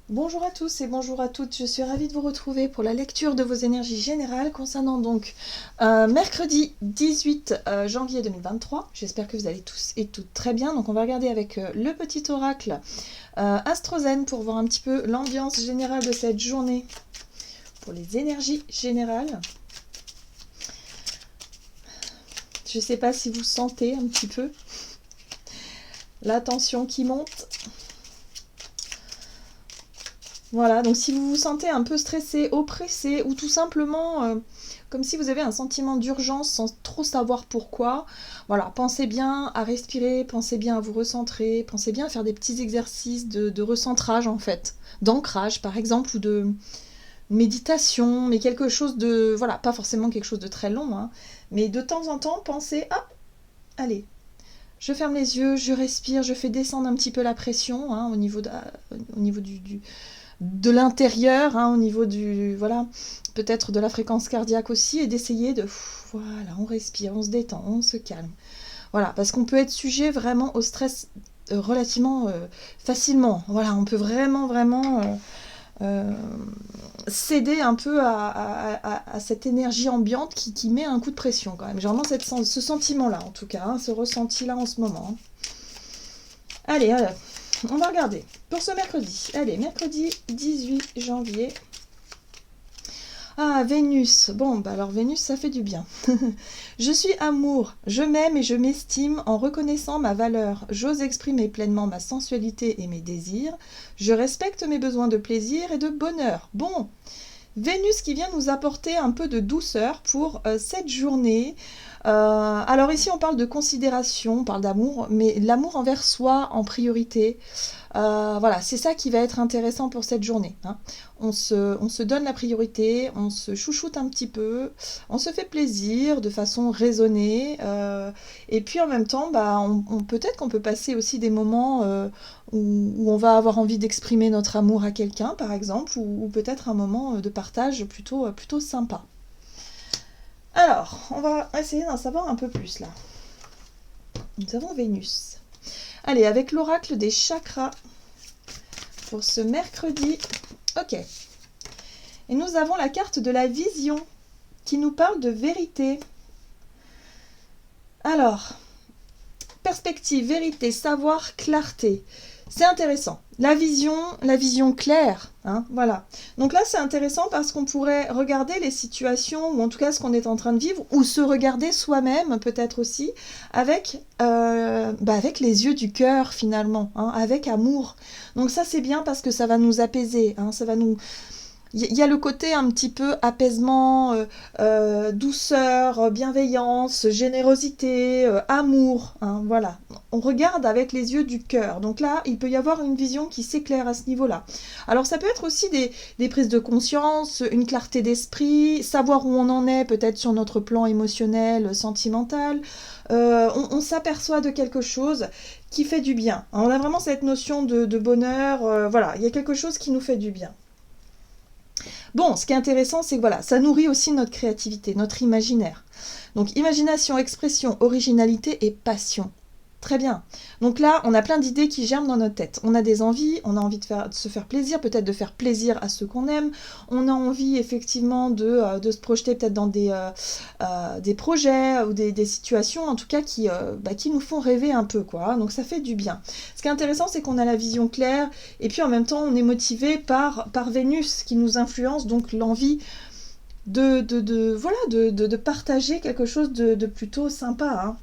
Bonjour à tous et bonjour à toutes, je suis ravie de vous retrouver pour la lecture de vos énergies générales concernant donc mercredi 18 janvier 2023. J'espère que vous allez tous et toutes très bien. Donc on va regarder avec le petit oracle Astrozen pour voir un petit peu l'ambiance générale de cette journée pour les énergies générales. Je ne sais pas si vous sentez un petit peu la tension qui monte. Voilà, donc si vous vous sentez un peu stressé, oppressé, ou tout simplement comme si vous avez un sentiment d'urgence sans trop savoir pourquoi, voilà, pensez bien à respirer, pensez bien à vous recentrer, pensez bien à faire des petits exercices de recentrage en fait, d'ancrage par exemple, ou de méditation, mais quelque chose de, voilà, pas forcément quelque chose de très long, hein, mais de temps en temps, pensez, ah, allez, je ferme les yeux, je respire, je fais descendre un petit peu la pression hein, au niveau de l'intérieur, hein, au niveau du, voilà, peut-être de la fréquence cardiaque aussi, et d'essayer de, voilà, on respire, on se détend, on se calme. Voilà, parce qu'on peut être sujet vraiment au stress relativement facilement. Voilà, on peut vraiment euh, céder un peu à cette énergie ambiante qui met un coup de pression quand même. J'ai vraiment ce sentiment-là, en tout cas, hein, ce ressenti-là en ce moment. Hein. Allez, on va regarder. Pour ce mercredi, allez, mercredi 18 janvier. Ah, Vénus. Bon, bah alors Vénus, ça fait du bien. Je suis amour, je m'aime et je m'estime en reconnaissant ma valeur. J'ose exprimer pleinement ma sensualité et mes désirs. Je respecte mes besoins de plaisir et de bonheur. Bon, Vénus qui vient nous apporter un peu de douceur pour cette journée. Alors ici on parle de considération, on parle d'amour, mais l'amour envers soi en priorité. Voilà, c'est ça qui va être intéressant pour cette journée. Hein. On se donne la priorité, on se chouchoute un petit peu, on se fait plaisir de façon raisonnée. Et puis en même temps, bah, peut-être qu'on peut passer aussi des moments où on va avoir envie d'exprimer notre amour à quelqu'un, par exemple, ou peut-être un moment de partage plutôt sympa. Alors, on va essayer d'en savoir un peu plus là. Nous avons Vénus. Allez, avec l'oracle des chakras pour ce mercredi. Ok. Et nous avons la carte de la vision qui nous parle de vérité. Alors, perspective, vérité, savoir, clarté. C'est intéressant. La vision claire, hein, voilà. Donc là, c'est intéressant parce qu'on pourrait regarder les situations, ou en tout cas ce qu'on est en train de vivre, ou se regarder soi-même, peut-être aussi, avec les yeux du cœur, finalement, hein, avec amour. Donc ça, c'est bien parce que ça va nous apaiser, hein, ça va nous... Il y a le côté un petit peu apaisement, douceur, bienveillance, générosité, amour. Hein, voilà. On regarde avec les yeux du cœur. Donc là, il peut y avoir une vision qui s'éclaire à ce niveau-là. Alors ça peut être aussi des prises de conscience, une clarté d'esprit, savoir où on en est peut-être sur notre plan émotionnel, sentimental. On s'aperçoit de quelque chose qui fait du bien. On a vraiment cette notion de bonheur. Voilà, il y a quelque chose qui nous fait du bien. Bon, ce qui est intéressant, c'est que voilà, ça nourrit aussi notre créativité, notre imaginaire. Donc imagination, expression, originalité et passion. Très bien. Donc là, on a plein d'idées qui germent dans notre tête. On a des envies, on a envie de se faire plaisir, peut-être de faire plaisir à ceux qu'on aime. On a envie effectivement de se projeter peut-être dans des projets ou des situations en tout cas qui nous font rêver un peu, quoi. Donc ça fait du bien. Ce qui est intéressant, c'est qu'on a la vision claire et puis en même temps, on est motivé par Vénus qui nous influence, donc l'envie de partager quelque chose de plutôt sympa. Hein.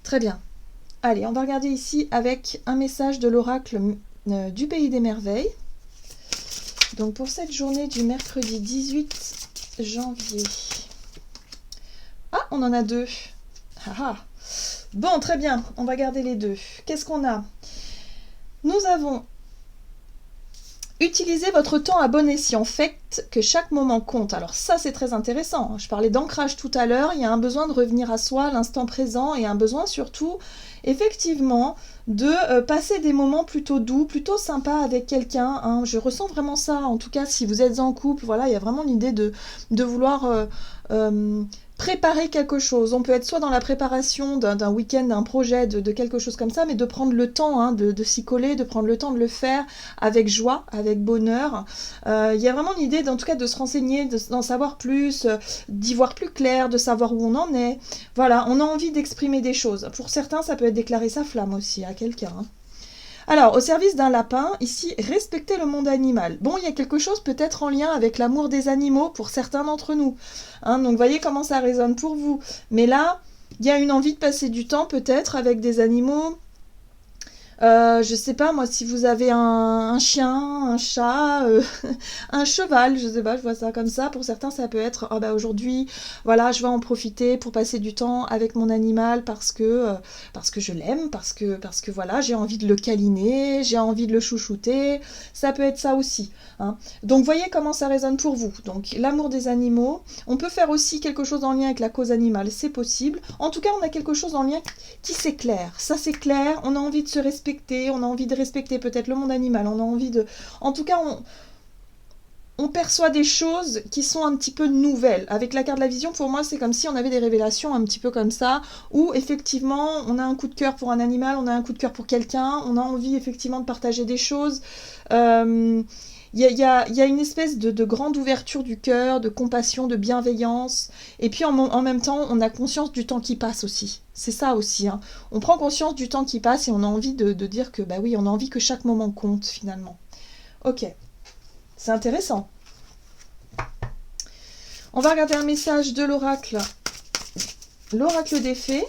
Très bien. Allez, on va regarder ici avec un message de l'oracle du Pays des Merveilles. Donc pour cette journée du mercredi 18 janvier. Ah, on en a deux. Ah, ah. Bon, très bien, on va garder les deux. Qu'est-ce qu'on a? Nous avons utilisez votre temps à bon escient, faites que chaque moment compte. Alors ça, c'est très intéressant. Je parlais d'ancrage tout à l'heure, il y a un besoin de revenir à soi, l'instant présent, et un besoin surtout, effectivement, de passer des moments plutôt doux, plutôt sympas avec quelqu'un. Hein. Je ressens vraiment ça, en tout cas, si vous êtes en couple, voilà, il y a vraiment l'idée de vouloir préparer quelque chose. On peut être soit dans la préparation d'un week-end, d'un projet, de quelque chose comme ça, mais de prendre le temps de s'y coller, de prendre le temps de le faire avec joie, avec bonheur. Il y a vraiment l'idée, en tout cas, de se renseigner, d'en savoir plus, d'y voir plus clair, de savoir où on en est. Voilà, on a envie d'exprimer des choses. Pour certains, ça peut être déclarer sa flamme aussi à quelqu'un. Alors, au service d'un lapin, ici, respecter le monde animal. Bon, il y a quelque chose peut-être en lien avec l'amour des animaux pour certains d'entre nous. Donc, voyez comment ça résonne pour vous. Mais là, il y a une envie de passer du temps peut-être avec des animaux. Je sais pas, moi, si vous avez un chien, un chat, un cheval, je sais pas, je vois ça comme ça. Pour certains, ça peut être, oh bah aujourd'hui, voilà, je vais en profiter pour passer du temps avec mon animal parce que je l'aime, parce que voilà, j'ai envie de le câliner, j'ai envie de le chouchouter. Ça peut être ça aussi. Donc, voyez comment ça résonne pour vous. Donc, l'amour des animaux. On peut faire aussi quelque chose en lien avec la cause animale, c'est possible. En tout cas, on a quelque chose en lien qui s'éclaire. Ça s'éclaire, on a envie de se respecter, on a envie de respecter peut-être le monde animal, on a envie de... En tout cas, on perçoit des choses qui sont un petit peu nouvelles. Avec la carte de la vision, pour moi, c'est comme si on avait des révélations un petit peu comme ça, où effectivement, on a un coup de cœur pour un animal, on a un coup de cœur pour quelqu'un, on a envie effectivement de partager des choses. Il y a une espèce de grande ouverture du cœur, de compassion, de bienveillance. Et puis en même temps, on a conscience du temps qui passe aussi. C'est ça aussi. On prend conscience du temps qui passe et on a envie de dire que, bah oui, on a envie que chaque moment compte finalement. Ok, c'est intéressant. On va regarder un message de l'oracle. L'oracle des fées.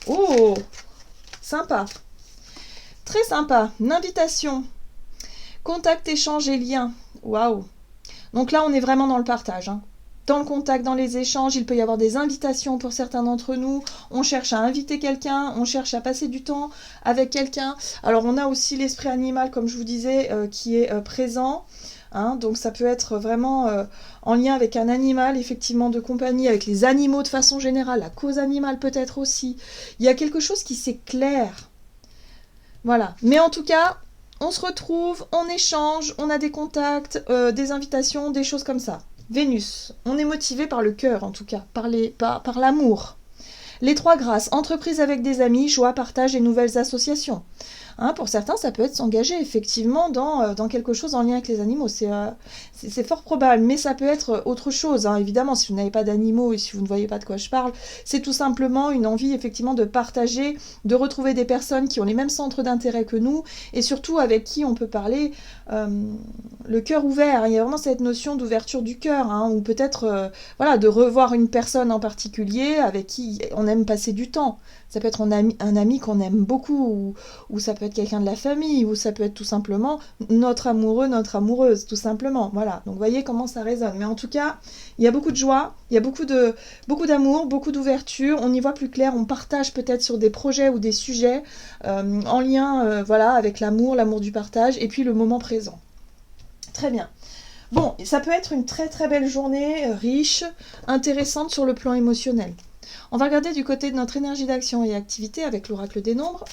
Oh, sympa. Très sympa. Une invitation. Contact, échange et lien. Waouh. Donc là, on est vraiment dans le partage. Dans le contact, dans les échanges, il peut y avoir des invitations pour certains d'entre nous. On cherche à inviter quelqu'un, on cherche à passer du temps avec quelqu'un. Alors, on a aussi l'esprit animal, comme je vous disais, qui est présent. Donc, ça peut être vraiment en lien avec un animal, effectivement, de compagnie, avec les animaux de façon générale, la cause animale peut-être aussi. Il y a quelque chose qui s'éclaire. Voilà. Mais en tout cas... On se retrouve, on échange, on a des contacts, des invitations, des choses comme ça. Vénus, on est motivé par le cœur en tout cas, par l'amour. Les trois grâces, entreprise avec des amis, joie, partage et nouvelles associations. Pour certains, ça peut être s'engager effectivement dans quelque chose en lien avec les animaux. C'est fort probable, mais ça peut être autre chose. Évidemment, si vous n'avez pas d'animaux et si vous ne voyez pas de quoi je parle, c'est tout simplement une envie effectivement de partager, de retrouver des personnes qui ont les mêmes centres d'intérêt que nous et surtout avec qui on peut parler le cœur ouvert. Il y a vraiment cette notion d'ouverture du cœur, ou peut-être de revoir une personne en particulier avec qui on aime passer du temps. Ça peut être un ami qu'on aime beaucoup, ou ça peut être quelqu'un de la famille, ou ça peut être tout simplement notre amoureux, notre amoureuse, tout simplement. Voilà, donc voyez comment ça résonne. Mais en tout cas, il y a beaucoup de joie, il y a beaucoup d'amour, beaucoup d'ouverture, on y voit plus clair, on partage peut-être sur des projets ou des sujets en lien avec l'amour du partage, et puis le moment présent. Très bien. Bon, ça peut être une très très belle journée, riche, intéressante sur le plan émotionnel. On va regarder du côté de notre énergie d'action et activité avec l'oracle des nombres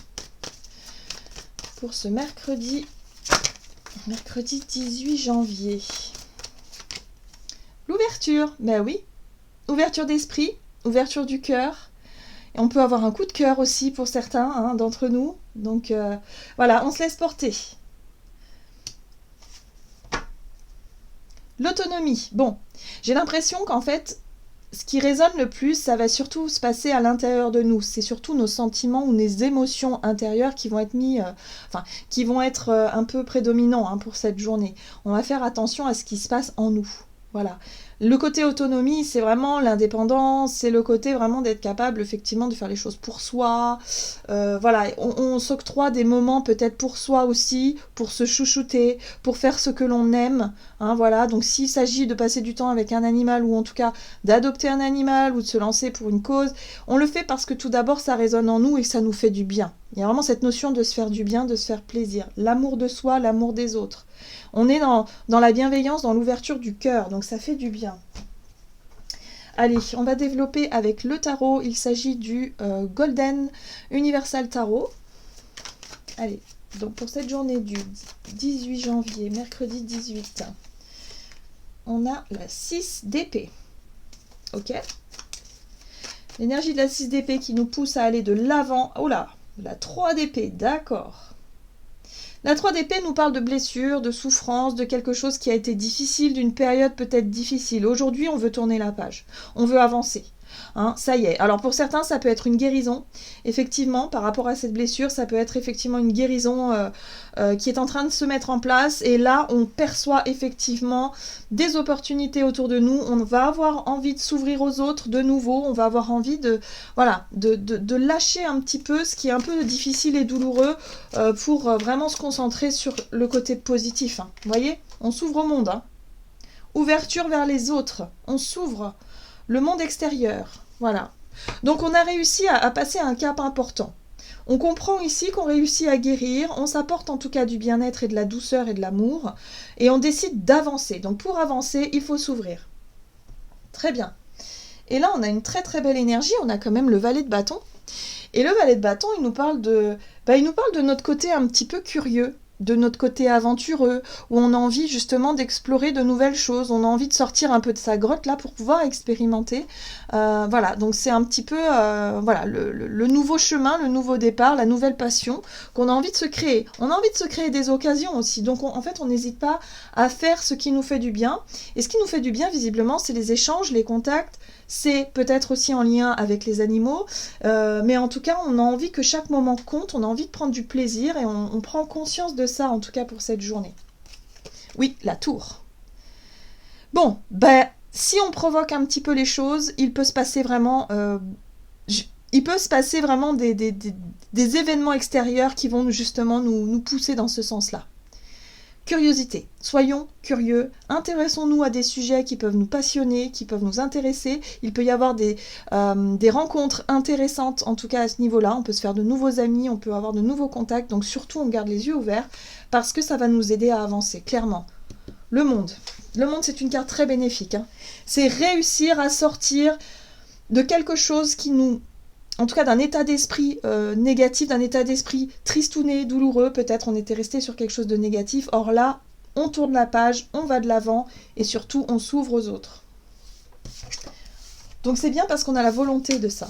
pour ce mercredi 18 janvier. L'ouverture, ben oui, ouverture d'esprit, ouverture du cœur. Et on peut avoir un coup de cœur aussi pour certains d'entre nous. Donc voilà, on se laisse porter. L'autonomie. Bon, j'ai l'impression qu'en fait, ce qui résonne le plus, ça va surtout se passer à l'intérieur de nous. C'est surtout nos sentiments ou nos émotions intérieures qui vont être un peu prédominants pour cette journée. On va faire attention à ce qui se passe en nous. Voilà. Le côté autonomie, c'est vraiment l'indépendance, c'est le côté vraiment d'être capable effectivement de faire les choses pour soi. On s'octroie des moments peut-être pour soi aussi, pour se chouchouter, pour faire ce que l'on aime. Donc s'il s'agit de passer du temps avec un animal ou en tout cas d'adopter un animal ou de se lancer pour une cause, on le fait parce que tout d'abord ça résonne en nous et que ça nous fait du bien. Il y a vraiment cette notion de se faire du bien, de se faire plaisir. L'amour de soi, l'amour des autres. On est dans la bienveillance, dans l'ouverture du cœur, donc ça fait du bien. Allez, on va développer avec le tarot. Il s'agit du Golden Universal Tarot. Allez, donc pour cette journée du 18 janvier, mercredi 18, on a la 6 d'épée. Ok. L'énergie de la 6 d'épée qui nous pousse à aller de l'avant. Oh là, la 3 d'épée, d'accord. La 3 d'épée nous parle de blessures, de souffrances, de quelque chose qui a été difficile, d'une période peut-être difficile. Aujourd'hui, on veut tourner la page, on veut avancer. Hein, ça y est. Alors pour certains, ça peut être une guérison. Effectivement, par rapport à cette blessure, ça peut être effectivement une guérison qui est en train de se mettre en place. Et là, on perçoit effectivement des opportunités autour de nous. On va avoir envie de s'ouvrir aux autres de nouveau. On va avoir envie de, voilà, de lâcher un petit peu ce qui est un peu difficile et douloureux pour vraiment se concentrer sur le côté positif. Hein. Vous voyez, on s'ouvre au monde. Hein. Ouverture vers les autres. On s'ouvre. Le monde extérieur, voilà. Donc on a réussi à passer un cap important. On comprend ici qu'on réussit à guérir, on s'apporte en tout cas du bien-être et de la douceur et de l'amour, et on décide d'avancer. Donc pour avancer, il faut s'ouvrir. Très bien. Et là, on a une très très belle énergie, on a quand même le valet de bâton. Et le valet de bâton, il nous parle de notre côté un petit peu curieux, de notre côté aventureux, où on a envie justement d'explorer de nouvelles choses, on a envie de sortir un peu de sa grotte là pour pouvoir expérimenter. Voilà, donc c'est un petit peu voilà, le nouveau chemin, le nouveau départ, la nouvelle passion qu'on a envie de se créer. On a envie de se créer des occasions aussi, donc en fait on n'hésite pas à faire ce qui nous fait du bien. Et ce qui nous fait du bien visiblement, c'est les échanges, les contacts, c'est peut-être aussi en lien avec les animaux, mais en tout cas on a envie que chaque moment compte, on a envie de prendre du plaisir et on prend conscience de ça en tout cas pour cette journée. Oui, la tour. Bon, ben si on provoque un petit peu les choses, il peut se passer vraiment des événements extérieurs qui vont justement nous pousser dans ce sens-là. Curiosité. Soyons curieux, intéressons-nous à des sujets qui peuvent nous passionner, qui peuvent nous intéresser. Il peut y avoir des rencontres intéressantes, en tout cas à ce niveau-là. On peut se faire de nouveaux amis, on peut avoir de nouveaux contacts. Donc surtout, on garde les yeux ouverts parce que ça va nous aider à avancer, clairement. Le monde. Le monde, c'est une carte très bénéfique. Hein. C'est réussir à sortir de quelque chose qui nous... En tout cas, d'un état d'esprit négatif, d'un état d'esprit tristouné, douloureux, peut-être on était resté sur quelque chose de négatif. Or là, on tourne la page, on va de l'avant et surtout, on s'ouvre aux autres. Donc c'est bien parce qu'on a la volonté de ça.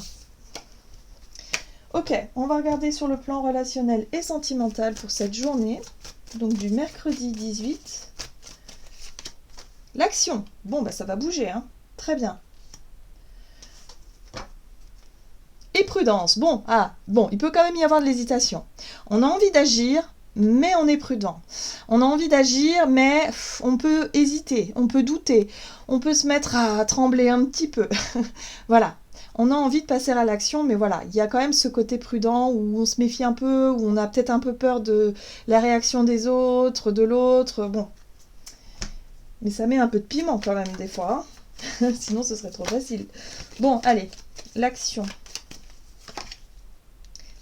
Ok, on va regarder sur le plan relationnel et sentimental pour cette journée. Donc du mercredi 18. L'action. Bon, bah ça va bouger, hein. Très bien. Et prudence. Bon, il peut quand même y avoir de l'hésitation. On a envie d'agir, mais on est prudent. On a envie d'agir, mais on peut hésiter, on peut douter, on peut se mettre à trembler un petit peu. Voilà. On a envie de passer à l'action, mais voilà, il y a quand même ce côté prudent où on se méfie un peu, où on a peut-être un peu peur de la réaction des autres, de l'autre. Bon. Mais ça met un peu de piment quand même des fois. Hein. Sinon, ce serait trop facile. Bon, allez, l'action.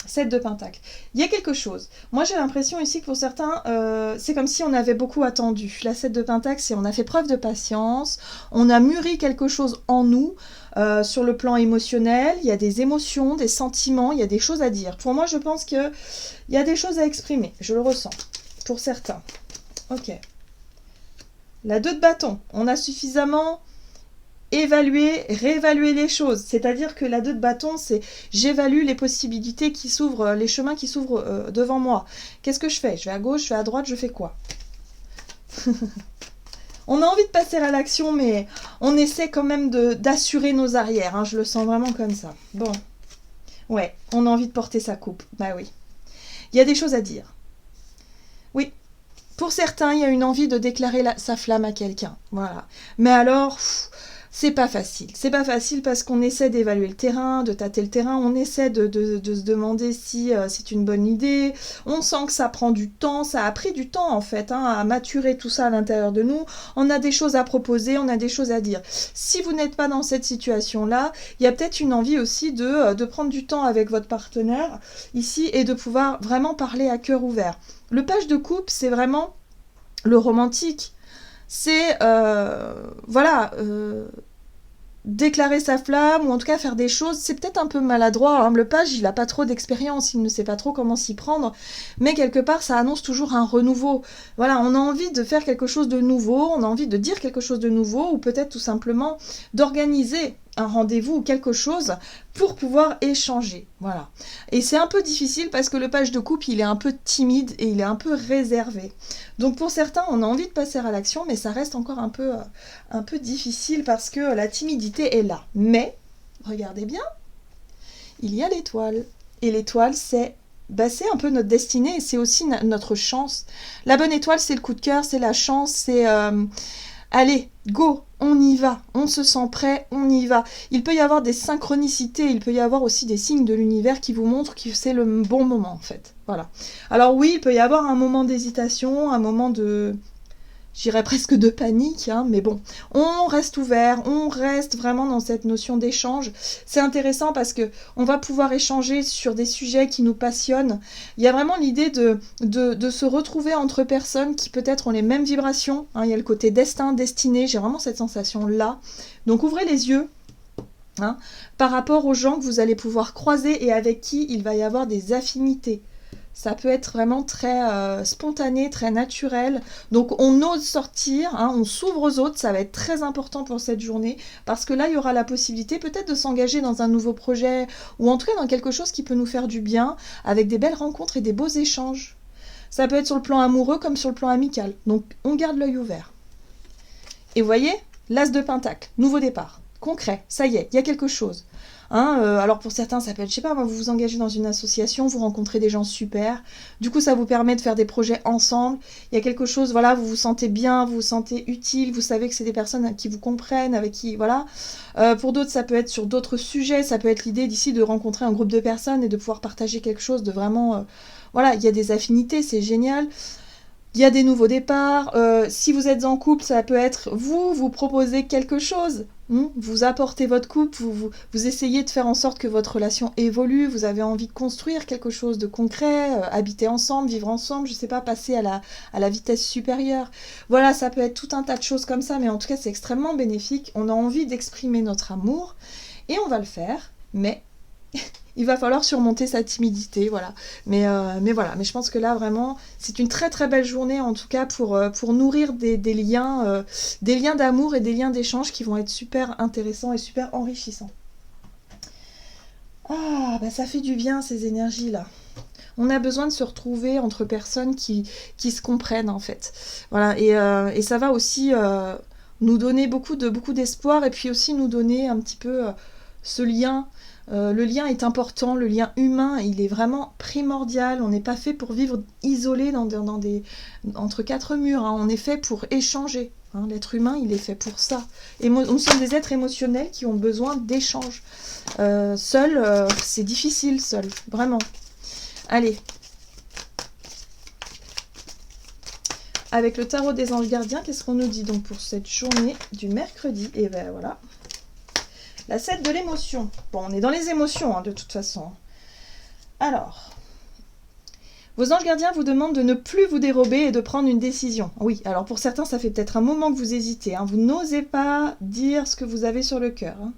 7 de Pentacle. Il y a quelque chose. Moi, j'ai l'impression ici que pour certains, c'est comme si on avait beaucoup attendu. La 7 de Pentacle, c'est on a fait preuve de patience, on a mûri quelque chose en nous, sur le plan émotionnel, il y a des émotions, des sentiments, il y a des choses à dire. Pour moi, je pense qu'il y a des choses à exprimer. Je le ressens. Pour certains. Ok. La 2 de bâton. On a suffisamment... réévaluer les choses. C'est-à-dire que la 2 de bâton, c'est j'évalue les possibilités qui s'ouvrent, les chemins qui s'ouvrent devant moi. Qu'est-ce que je fais? Je vais à gauche, je vais à droite, je fais quoi? On a envie de passer à l'action, mais on essaie quand même d'assurer nos arrières. Hein, je le sens vraiment comme ça. Bon. Ouais, on a envie de porter sa coupe. Bah oui. Il y a des choses à dire. Oui. Pour certains, il y a une envie de déclarer sa flamme à quelqu'un. Voilà. Mais alors... c'est pas facile. C'est pas facile parce qu'on essaie d'évaluer le terrain, de tâter le terrain, on essaie de se demander si c'est une bonne idée. On sent que ça prend du temps, ça a pris du temps en fait, hein, à maturer tout ça à l'intérieur de nous. On a des choses à proposer, on a des choses à dire. Si vous n'êtes pas dans cette situation-là, il y a peut-être une envie aussi de prendre du temps avec votre partenaire ici et de pouvoir vraiment parler à cœur ouvert. Le page de coupe, c'est vraiment le romantique. C'est, déclarer sa flamme, ou en tout cas faire des choses, c'est peut-être un peu maladroit, hein. Le page, il n'a pas trop d'expérience, il ne sait pas trop comment s'y prendre, mais quelque part, ça annonce toujours un renouveau. Voilà, on a envie de faire quelque chose de nouveau, on a envie de dire quelque chose de nouveau, ou peut-être tout simplement d'organiser un rendez-vous ou quelque chose pour pouvoir échanger. Voilà. Et c'est un peu difficile parce que le page de coupe, il est un peu timide et il est un peu réservé. Donc pour certains, on a envie de passer à l'action, mais ça reste encore un peu difficile parce que la timidité est là. Mais, regardez bien, il y a l'étoile. Et l'étoile, c'est un peu notre destinée et c'est aussi notre chance. La bonne étoile, c'est le coup de cœur, c'est la chance, c'est allez, go, on y va, on se sent prêt, on y va. Il peut y avoir des synchronicités, il peut y avoir aussi des signes de l'univers qui vous montrent que c'est le bon moment en fait. Voilà. Alors oui, il peut y avoir un moment d'hésitation, un moment de... j'irais presque de panique, hein, mais bon, on reste ouvert, on reste vraiment dans cette notion d'échange. C'est intéressant parce que on va pouvoir échanger sur des sujets qui nous passionnent. Il y a vraiment l'idée de se retrouver entre personnes qui peut-être ont les mêmes vibrations. Hein, il y a le côté destin, destinée, j'ai vraiment cette sensation-là. Donc ouvrez les yeux. Hein, par rapport aux gens que vous allez pouvoir croiser et avec qui il va y avoir des affinités. Ça peut être vraiment très spontané, très naturel. Donc on ose sortir, hein, on s'ouvre aux autres, ça va être très important pour cette journée, parce que là, il y aura la possibilité peut-être de s'engager dans un nouveau projet, ou en tout cas dans quelque chose qui peut nous faire du bien, avec des belles rencontres et des beaux échanges. Ça peut être sur le plan amoureux comme sur le plan amical. Donc on garde l'œil ouvert. Et vous voyez, l'as de pentacle, nouveau départ, concret, ça y est, il y a quelque chose. Hein, alors pour certains, ça peut être, je sais pas, vous vous engagez dans une association, vous rencontrez des gens super, du coup ça vous permet de faire des projets ensemble, il y a quelque chose, voilà, vous vous sentez bien, vous vous sentez utile, vous savez que c'est des personnes qui vous comprennent, avec qui, voilà. Pour d'autres, ça peut être sur d'autres sujets, ça peut être l'idée d'ici de rencontrer un groupe de personnes et de pouvoir partager quelque chose de vraiment, voilà, il y a des affinités, c'est génial. Il y a des nouveaux départs, si vous êtes en couple, ça peut être vous proposez quelque chose, vous apportez votre couple, vous essayez de faire en sorte que votre relation évolue, vous avez envie de construire quelque chose de concret, habiter ensemble, vivre ensemble, je sais pas, passer à la vitesse supérieure. Voilà, ça peut être tout un tas de choses comme ça, mais en tout cas c'est extrêmement bénéfique, on a envie d'exprimer notre amour, et on va le faire, mais... il va falloir surmonter sa timidité, voilà. Mais voilà, mais je pense que là, vraiment, c'est une très très belle journée, en tout cas, pour nourrir des liens d'amour et des liens d'échange qui vont être super intéressants et super enrichissants. Ah, bah ça fait du bien, ces énergies-là. On a besoin de se retrouver entre personnes qui se comprennent, en fait. Voilà, et ça va aussi nous donner beaucoup d'espoir, et puis aussi nous donner un petit peu ce lien. Le lien est important, le lien humain, il est vraiment primordial. On n'est pas fait pour vivre isolé entre quatre murs, hein. On est fait pour échanger. Hein. L'être humain, il est fait pour ça. Nous sommes des êtres émotionnels qui ont besoin d'échange. Seul, c'est difficile, seul, vraiment. Allez. Avec le tarot des anges gardiens, qu'est-ce qu'on nous dit donc pour cette journée du mercredi? Et ben voilà. La 7 de l'émotion. Bon, on est dans les émotions, hein, de toute façon. Alors, vos anges gardiens vous demandent de ne plus vous dérober et de prendre une décision. Oui, alors pour certains, ça fait peut-être un moment que vous hésitez. Hein. Vous n'osez pas dire ce que vous avez sur le cœur. Hein.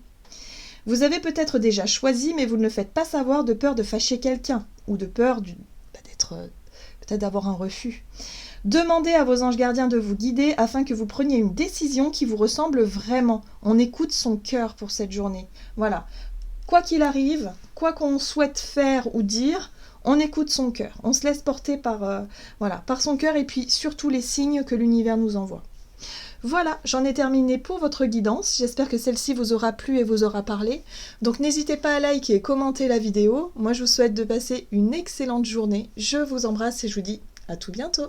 Vous avez peut-être déjà choisi, mais vous ne le faites pas savoir de peur de fâcher quelqu'un ou de peur peut-être d'avoir un refus. Demandez à vos anges gardiens de vous guider afin que vous preniez une décision qui vous ressemble vraiment. On écoute son cœur pour cette journée. Voilà. Quoi qu'il arrive, quoi qu'on souhaite faire ou dire, on écoute son cœur. On se laisse porter par son cœur et puis surtout les signes que l'univers nous envoie. Voilà, j'en ai terminé pour votre guidance. J'espère que celle-ci vous aura plu et vous aura parlé. Donc n'hésitez pas à liker et commenter la vidéo. Moi, je vous souhaite de passer une excellente journée. Je vous embrasse et je vous dis à tout bientôt.